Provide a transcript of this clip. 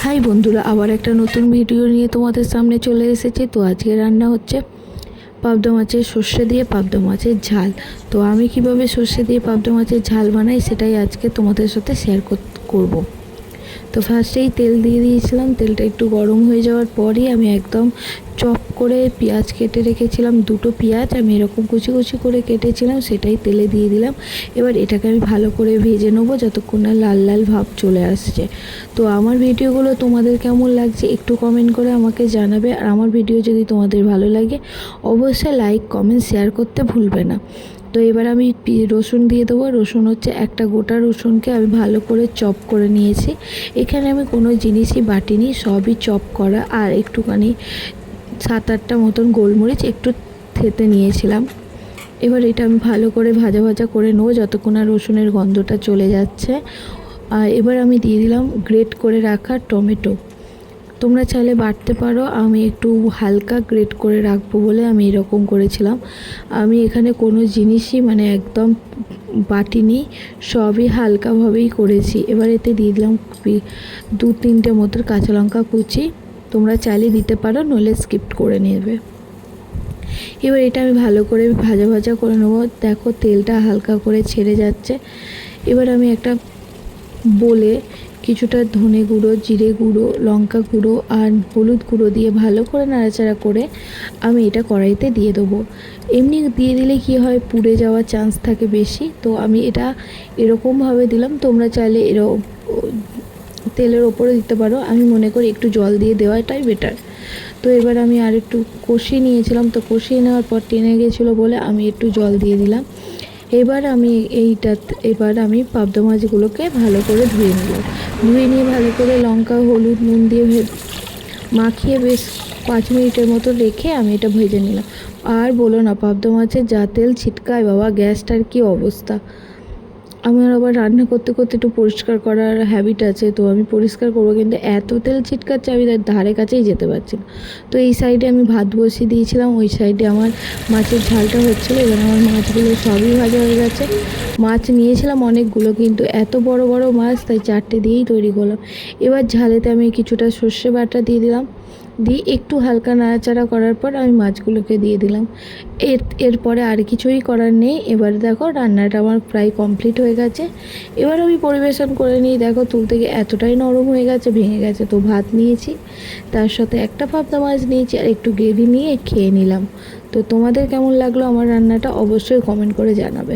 High বন্ধুরা, আবার একটা নতুন ভিডিও নিয়ে তোমাদের সামনে চলে এসেছি। তো আজকে রান্না হচ্ছে পাবদা মাছের সর্ষে দিয়ে পাবদা মাছের ঝাল। তো আমি কিভাবে সর্ষে দিয়ে পাবদা মাছের ঝাল বানাই সেটাই আজকে তোমাদের সাথে শেয়ার করব। তো ফার্স্টেই তেল দিয়ে দিয়েছিলাম। তেলটা একটু গরম হয়ে যাওয়ার পরই আমি একদম চপ করে পেঁয়াজ কেটে রেখেছিলাম। দুটো পেঁয়াজ আমি এরকম কুচি কুচি করে কেটেছিলাম, সেটাই তেলে দিয়ে দিলাম। এবার এটাকে আমি ভালো করে ভেজে নেবো যতক্ষণ না লাল লাল ভাব চলে আসছে। তো আমার ভিডিওগুলো তোমাদের কেমন লাগছে একটু কমেন্ট করে আমাকে জানাবে। আর আমার ভিডিও যদি তোমাদের ভালো লাগে অবশ্যই লাইক কমেন্ট শেয়ার করতে ভুলবে না। তো এবার আমি রসুন দিয়ে দেবো। রসুন হচ্ছে একটা গোটা রসুনকে আমি ভালো করে চপ করে নিয়েছি। এখানে আমি কোনো জিনিসই বাটিনি, সবই চপ করা। আর একটুখানি 7-8টা মতন গোলমরিচ একটু থেতে নিয়েছিলাম। এবার এটা আমি ভালো করে ভাজা ভাজা করে নেবো যতক্ষণ না রসুনের গন্ধটা চলে যাচ্ছে। আর এবার আমি দিয়ে দিলাম গ্রেট করে রাখা টমেটো। তোমরা চাইলে বাটতে পারো, আমি একটু হালকা গ্রেট করে রাখবো বলে আমি এরকম করেছিলাম। আমি এখানে কোনো জিনিসই একদম বাটিনি, সবই হালকাভাবেই করেছি। এবার এতে দিয়ে দিলাম 2-3টে মতো কাঁচা লঙ্কা কুচি। তোমরা চাইলে দিতে পারো, নইলে স্কিপ করে নেবে। এবার এটা আমি ভালো করে ভাজা ভাজা করে নেবো। দেখো তেলটা হালকা করে ছেড়ে যাচ্ছে। এবার আমি একটা বলে কিছুটা ধনে গুঁড়ো, জিরে গুঁড়ো, লঙ্কা গুঁড়ো আর হলুদ গুঁড়ো দিয়ে ভালো করে নাড়াচাড়া করে আমি এটা কড়াইতে দিয়ে দেবো। এমনি দিয়ে দিলে কি হয়, পুড়ে যাওয়ার চান্স থাকে বেশি। তো আমি এটা এরকমভাবে দিলাম। তোমরা চাইলে তেলের ওপরে দিতে পারো। আমি মনে করি একটু জল দিয়ে দেওয়াটাই বেটার। তো এবার আমি আর একটু কষিয়ে নিয়েছিলাম। তো কষিয়ে নেওয়ার পর টেনে গেছিলো বলে আমি একটু জল দিয়ে দিলাম। এবার আমি পাবদা মাছগুলোকে ভালো করে ধুয়ে নিয়ে ভালো করে লঙ্কা হলুদ নুন দিয়ে মাখিয়ে বেশ 5 মিনিটের মতো রেখে আমি এটা ভেজে নিলাম। আর বলো না, পাবদা মাছের যা তেল ছিটকায় বাবা, গ্যাসটার কি অবস্থা। আমার আবার রান্না করতে করতে একটু পরিষ্কার করার হ্যাবিট আছে, তো আমি পরিষ্কার করবো, কিন্তু এত তেল ছিটকাচ্ছে আমি তার ধারে কাছেই যেতে পারছি না। তো এই সাইডে আমি ভাত বসিয়ে দিয়েছিলাম, ওই সাইডে আমার মাছের ঝালটা হচ্ছিলো। এবার আমার মাছগুলো সবই ভাজা হয়ে গেছে। মাছ নিয়েছিলাম অনেকগুলো, কিন্তু এত বড় বড় মাছ, তাই 4টে দিয়েই তৈরি করলাম। এবার ঝালেতে আমি কিছুটা সর্ষে বাটা দিয়ে দিলাম। দিয়ে একটু হালকা নাড়াচাড়া করার পর আমি মাছগুলোকে দিয়ে দিলাম। এরপরে আর কিছুই করার নেই। এবার দেখো রান্নাটা আমার প্রায় কমপ্লিট হয়ে গেছে। এবার আমি পরিবেশন করে নিই। দেখো তুলতে গিয়ে এতটাই নরম হয়ে গেছে, ভেঙে গেছে। তো ভাত নিয়েছি, তার সাথে একটা পাবদা মাছ নিয়েছি আর একটু গ্রেভি নিয়ে খেয়ে নিলাম। তো তোমাদের কেমন লাগলো আমার রান্নাটা অবশ্যই কমেন্ট করে জানাবে।